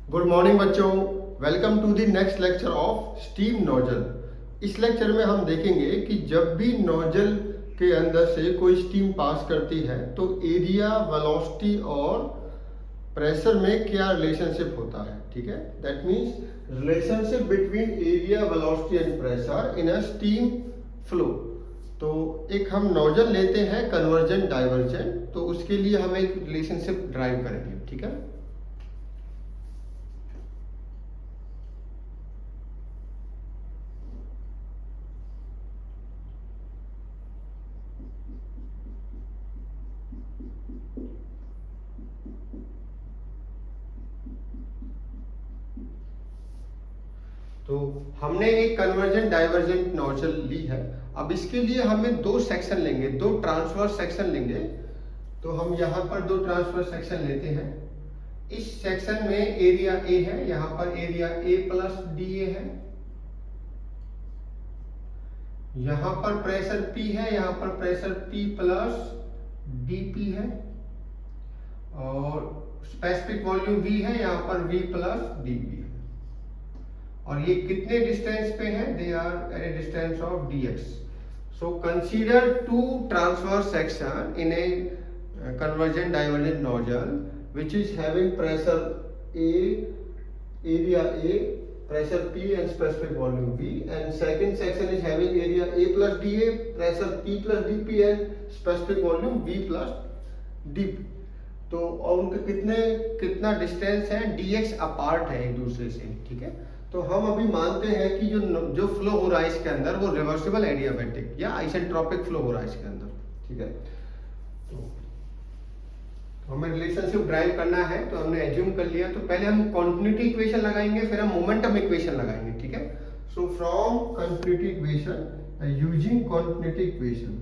Good morning बच्चों, welcome to the next lecture of steam nozzle. इस lecture में हम देखेंगे कि जब भी नोजल के अंदर से कोई स्टीम पास करती है तो एरिया, वेलोसिटी और प्रेशर में क्या रिलेशनशिप होता है। ठीक है, that means relationship between area, velocity and pressure in a steam flow. तो एक हम नोजल लेते हैं कन्वर्जेंट डाइवर्जेंट, तो उसके लिए हम एक रिलेशनशिप ड्राइव करेंगे। ठीक है, तो हमने एक कन्वर्जेंट डाइवर्जेंट नोजल ली है। अब इसके लिए हमें दो सेक्शन लेंगे, दो ट्रांसवर्स सेक्शन लेंगे। तो हम यहाँ पर दो ट्रांसवर्स सेक्शन लेते हैं। इस सेक्शन में एरिया ए है, यहाँ पर एरिया ए प्लस डी ए है। यहाँ पर प्रेशर पी है, यहाँ पर pressure P plus D P है। और स्पेसिफिक वॉल्यूम वी है, यहाँ पर वी प्लस डी पी है। और ये कितने डिस्टेंस पे है? They are at a distance of dx. So consider two transverse section in a convergent divergent nozzle which is having pressure A, area A, pressure P and specific volume V, and second section is having area A plus dA, pressure P plus dP and specific volume V plus dP. तो और उनके कितना distance है? dx apart है एक दूसरे से। ठीक है, तो हम अभी मानते हैं कि जो फ्लो हो रहा है इसके अंदर वो रिवर्सिबल एडियाबैटिक या आइसेंट्रोपिक फ्लो हो रहा है इसके अंदर। ठीक है, तो हमें रिलेशनशिप ड्राइव करना है, तो हमने एज्यूम कर लिया। तो पहले हम कॉन्टिन्यूटी इक्वेशन लगाएंगे, फिर हम मोमेंटम इक्वेशन लगाएंगे। ठीक है, so from continuity equation, using continuity equation,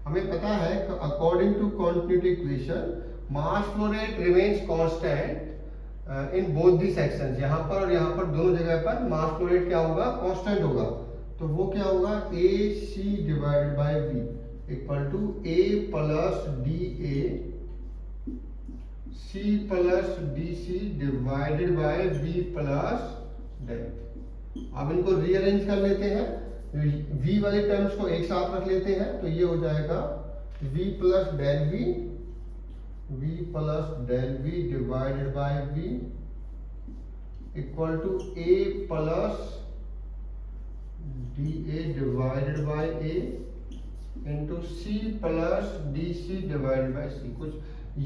हमें पता है according to continuity equation mass flow rate remains constant in both the sections. यहाँ पर और यहाँ पर दोनों जगह पर मास फ्लो रेट क्या होगा? कांस्टेंट होगा। तो वो क्या होगा? A C divided by V equal to A plus D A C plus D C divided by V plus del. अब इनको रीअरेंज कर लेते हैं, v वाले टर्म्स को एक साथ रख लेते हैं। तो ये हो जाएगा v plus del V divided by v equal to a plus D A divided by a into c plus D C divided by c। कुछ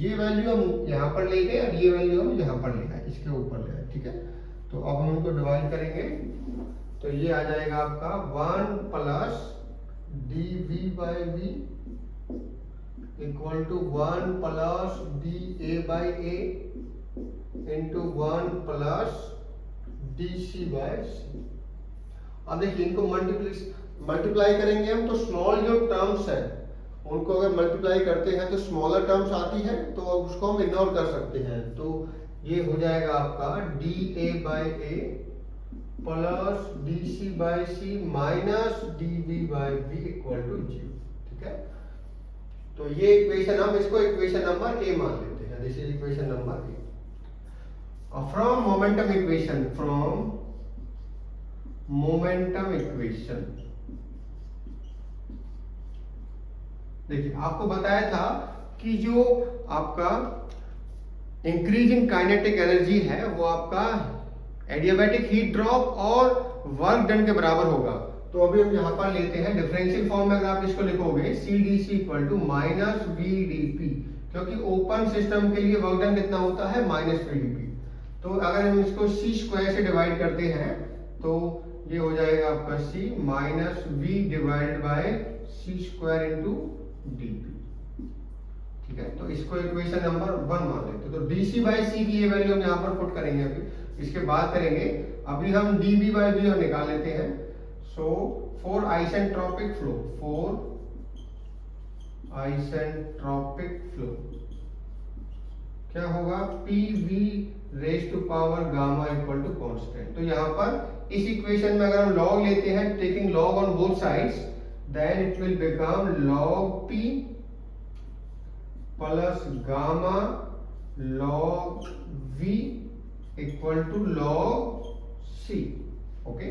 ये वैल्यू हम यहाँ पर ले गए और ये वैल्यू हम यहाँ पर ले आए, इसके ऊपर ले आए। ठीक है, तो अब हम इनको डिवाइड करेंगे, तो ये आ जाएगा आपका 1 plus D V by V equal to 1 plus D A by A into 1 plus D C by C. अब देखिए इनको मल्टीप्लाई करेंगे हम, तो स्मॉल जो टर्म्स है उनको अगर मल्टीप्लाई करते हैं तो स्मॉलर टर्म्स आती है, तो उसको हम इग्नोर कर सकते हैं। तो ये हो जाएगा आपका D A by A plus D C by C minus D V by V equal to 0। ठीक है, तो ये इक्वेशन हम इसको इक्वेशन नंबर ए मान लेते हैं। This is equation number A. From momentum equation देखिए आपको बताया था कि जो आपका इंक्रीज इन काइनेटिक एनर्जी है वो आपका एडियाबैटिक हीट ड्रॉप और वर्क डन के बराबर होगा। तो अभी हम यहाँ पर लेते हैं डिफरेंशियल फॉर्म में। अगर आप इसको लिखोगे C D C equal to minus V D P, क्योंकि ओपन सिस्टम के लिए वर्क डन कितना होता है? Minus V D P. तो अगर हम इसको सी स्क्वायर से डिवाइड करते हैं तो ये हो जाएगा आपका C minus V divided by C square into D P. ठीक है, तो इसको इक्वेशन नंबर 1 मान लेते हैं। तो डी सी बाई सी की ये वैल्यू हम यहाँ पर पुट करेंगे, अभी इसके बाद करेंगे। अभी हम डी बी बाई वी निकाल लेते हैं। सो फॉर आइसेंट्रोपिक फ्लो क्या होगा? P V raise to power gamma equal to constant. तो यहाँ पर इस इक्वेशन में अगर हम लॉग लेते हैं, taking log on both sides, then it will become log p plus gamma log v equal to log c। Okay,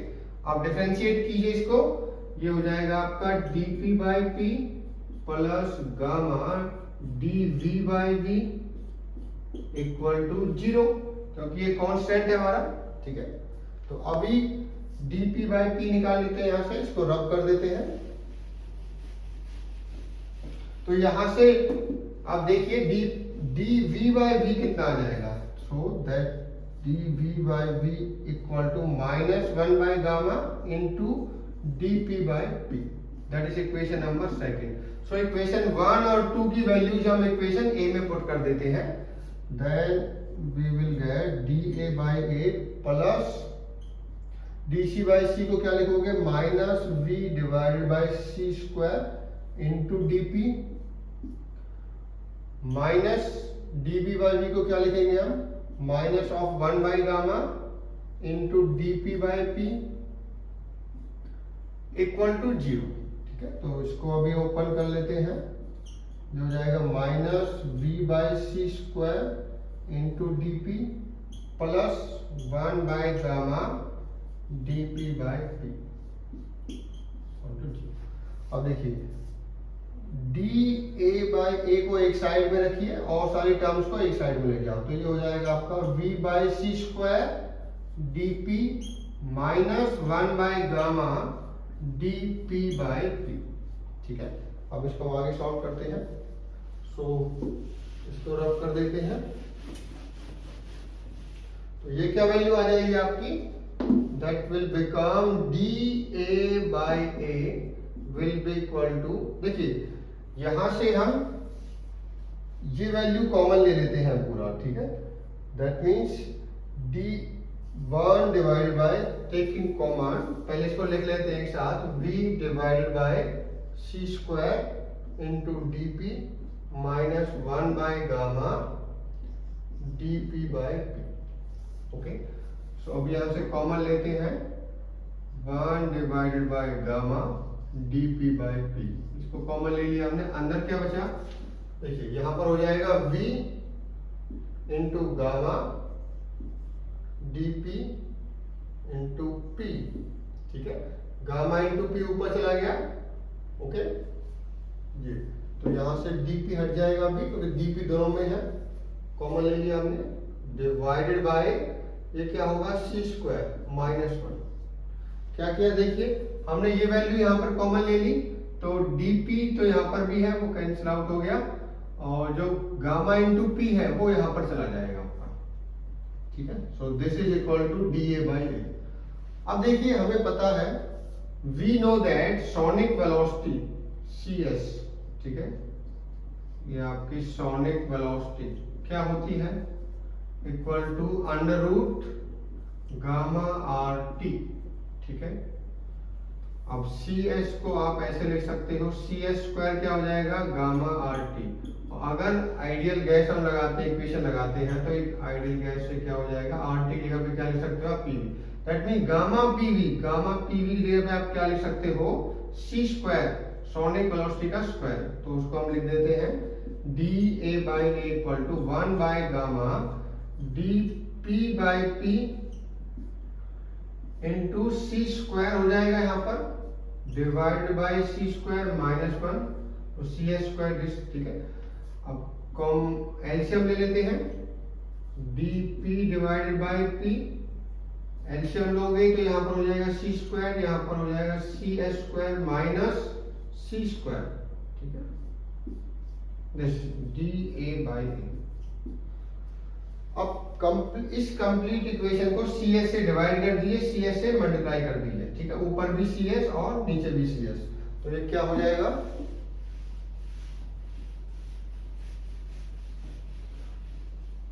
आप डिफरेंशिएट कीजिए इसको, ये हो जाएगा आपका dp by p plus gamma dv by v equal to 0, क्योंकि ये constant है हमारा। ठीक है, तो अभी dp बाई p निकाल लेते हैं, यहां से इसको रब कर देते हैं। तो यहां से आप देखिए dv बाई v कितना आ जाएगा, so that dv by v equal to -1 by gamma into dp by p, that is equation number second. So equation 1 और 2 की वैल्यूज हम इक्वेशन a में पुट कर देते हैं, then we will get dA by a plus dc by c को क्या लिखोगे, minus v divided by c square into dp minus db by v को क्या लिखेंगे हम, minus of 1 by gamma into dp by p equal to 0। ठीक है, तो इसको अभी ओपन कर लेते हैं, जो हो जाएगा minus v by C square into dp plus 1 by gamma dp by p। अब देखिए da बाई a को एक साइड में रखिए और सारी टर्म्स को एक साइड में ले जाओ, तो ये हो जाएगा आपका v by C square dp minus 1 by gamma dp by p। ठीक है, अब इसको हम आगे सॉल्व करते हैं, सो इसको रब कर देते हैं, तो ये क्या वैल्यू आ जाएगी आपकी, that will become da by a will be equal to, देखिए यहां से हम ये वैल्यू कॉमन ले लेते हैं पूरा। ठीक है, that means d1 divided by, taking common, पहले इसको लिख लेते हैं एक साथ, v divided by c square into dp minus 1 by gamma dp by p। Okay, so अब यहां से कॉमन लेते हैं, 1 divided by gamma dp by p, इसको कॉमन ले लिया हमने, अंदर क्या बचा, देखिए यहां पर हो जाएगा v into gamma dp into p। ठीक है, गामा इंटू p ऊपर चला गया। ओके, ये तो यहां से dp हट जाएगा अभी, क्योंकि dp दोनों में है, कॉमन ले लिया हमने, डिवाइडेड बाय ये क्या होगा, c स्क्वायर माइनस 1। क्या किया देखिए, हमने ये वैल्यू यहाँ पर कॉमन ले ली, तो dp तो यहाँ पर भी है, वो कैंसिल आउट हो गया, और जो गामा इंटू p है वो यहाँ पर चला जाएगा आपका। ठीक है, so this is equal to da by a। अब देखिए हमें पता है, we know that sonic velocity cs, ठीक है, ये आपकी सोनिक वेलोसिटी क्या होती है, equal to under root gamma R T. ठीक है, अब cs को आप ऐसे लिख सकते हो, cs स्क्वायर क्या हो जाएगा, गामा आर टी। अगर आइडियल गैस हम लगाते हैं, इक्वेशन लगाते हैं, तो एक आइडियल गैस से क्या हो जाएगा, आर टी की जगह पे क्या लिख सकते हो आप, P V. That mean gamma P V की जगह पे आप क्या लिख सकते हो, c स्क्वायर, सोनिक वेलोसिटी का स्क्वायर। तो उसको हम लिख देते हैं da by a equal to 1 by gamma dp by p into C square हो जाएगा यहाँ पर, divide by C square minus 1, तो सी एस स्क्वायर दिस। ठीक है, अब कॉम एलसीएम ले लेते हैं, dp divided by p, LCM लोगे तो यहाँ पर हो जाएगा सी स्क्वायर, यहाँ पर हो जाएगा सी एस स्क्वायर माइनस सी स्क्वायर। ठीक है, दिस da बाई a। अब इस कंप्लीट इक्वेशन को cs से डिवाइड कर दिए, cs से मल्टीप्लाई कर दिए। ठीक है, ऊपर भी cs और नीचे भी cs, तो ये क्या हो जाएगा,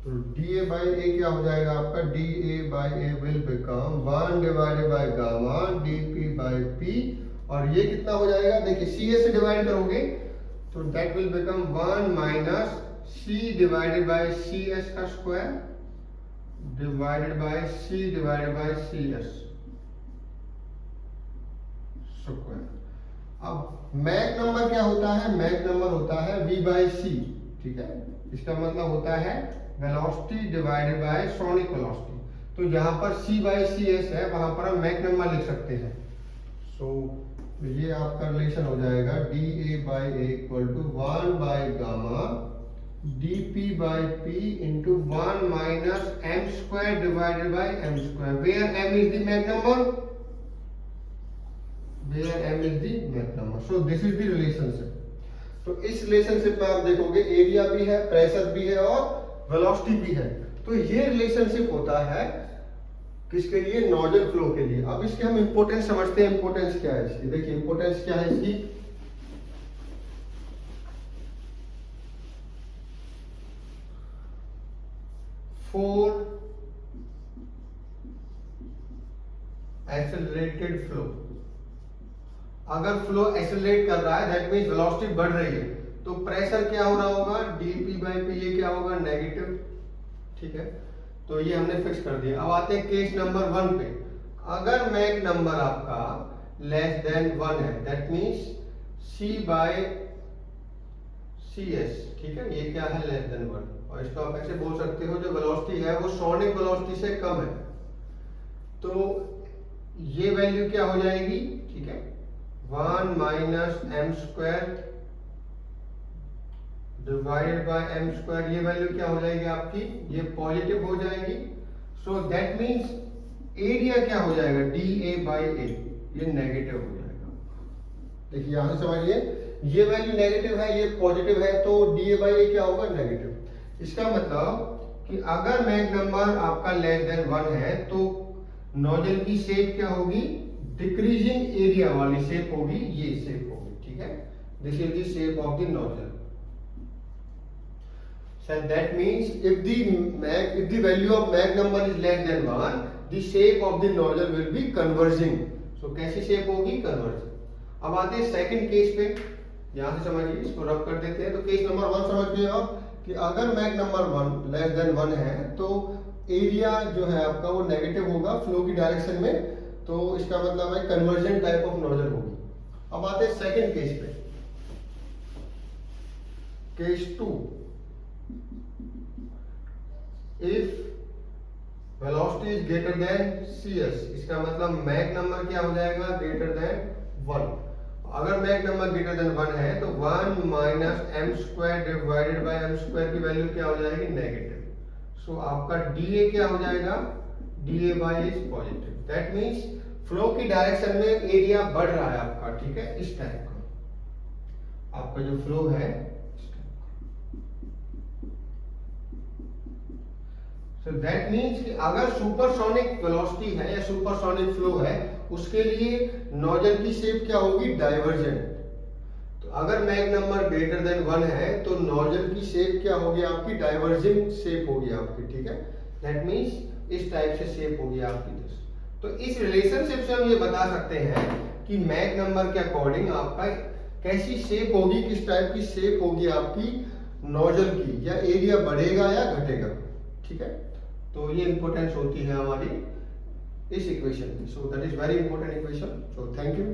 तो da बाई a क्या हो जाएगा आपका, da by a will become 1 divided by gamma dp by p, और ये कितना हो जाएगा, देखिए cs से डिवाइड करोगे तो that will become 1 minus c divided by cs का square divided by c divided by cs square. अब मैक नंबर क्या होता है? मैक नंबर होता है V/C, ठीक है। इसका मतलब होता है velocity divided by sonic velocity. तो जहां पर C/CS है वहां पर हम मैक नंबर लिख सकते हैं। सो ये आपका रिलेशन हो जाएगा dA/A equal to 1 by gamma dP/P into 1 minus m square divided by m square, where m is the Mach number, where m is the Mach number. So this is the relationship. तो इस relationship में आप देखोगे area भी है, pressure भी है और वेलोसिटी भी है। तो ये रिलेशनशिप होता है किसके लिए? नोजल फ्लो के लिए। अब इसके हम इंपोर्टेंस समझते हैं। इंपोर्टेंस क्या है इसकी? देखिए इंपोर्टेंस क्या है इसकी। फॉर एक्सेलरेटेड फ्लो, अगर फ्लो एक्सेलरेट कर रहा है दैट मींस वेलोसिटी बढ़ रही है, तो प्रेशर क्या हो रहा होगा? dP/P, ये क्या होगा? नेगेटिव, ठीक है। तो ये हमने फिक्स कर दिया। अब आते हैं केस नंबर 1 पे। अगर मैक नंबर आपका लेस देन 1 है दैट मींस C/CS, ठीक है। ये क्या है? Less than 1। और इसको आप ऐसे बोल सकते हो जो वेलोसिटी है वो सोनिक वेलोसिटी से कम है, तो ये वैल्यू क्या हो जाएगी? ठीक है, 1 minus m square divided by m square, ये वैल्यू क्या हो जाएगी आपकी? ये पॉजिटिव हो जाएगी। सो दैट मींस एरिया क्या हो जाएगा? dA/A, ये नेगेटिव हो जाएगा। देखिए यहां से समझिए, ये वैल्यू नेगेटिव है, ये पॉजिटिव है, तो dA/A क्या होगा? नेगेटिव। इसका मतलब कि अगर मैक नंबर आपका लेस देन 1 है तो नोजल की शेप क्या होगी? डिक्रीजिंग एरिया वाली शेप होगी, ये शेप होगी, ठीक है। This is the shape of the nozzle. So that means if the value of Mach number is less than 1, the shape of the nozzle will be converging. So कैसी shape होगी? converging। अब आते हैं second case पे, यहां से समझिए, इसको रब कर देते हैं। तो केस नंबर 1 समझिए आप कि अगर Mach number 1 लेस देन 1 है तो एरिया जो है आपका वो नेगेटिव होगा फ्लो की डायरेक्शन में, तो इसका मतलब है कन्वर्जन टाइप ऑफ नोजल होगी। अब आते हैं सेकंड केस पे, case 2। If velocity is greater than CS, इसका मतलब मैक नंबर क्या हो जाएगा? Greater than 1। अगर मैक नंबर ग्रेटर देन 1 है तो 1 minus m square divided by m square की वैल्यू क्या हो जाएगी? नेगेटिव। सो आपका dA क्या हो जाएगा? dA/A is positive. That means flow की डायरेक्शन में एरिया बढ़ रहा है आपका, ठीक है, इस टाइप का आपका जो फ्लो है। So that means कि अगर सुपरसोनिक वेलोसिटी है या सुपरसोनिक फ्लो है, उसके लिए नोजल की शेप क्या होगी? डाइवर्जेंट। तो अगर मैक नंबर ग्रेटर देन 1 है तो नोजल की शेप क्या होगी आपकी? डाइवर्जिंग शेप होगी आपकी, ठीक है। दैट मींस इस टाइप से शेप होगी आपकी। तो इस रिलेशनशिप से हम ये बता सकते हैं कि मैक नंबर के अकॉर्डिंग आपका कैसी शेप होगी, किस टाइप की शेप होगी आपकी नोजल की, या एरिया बढ़ेगा या घटेगा, ठीक है। तो ये इंपॉर्टेंस होती है हमारी इस इक्वेशन की। So that is very important equation. So thank you.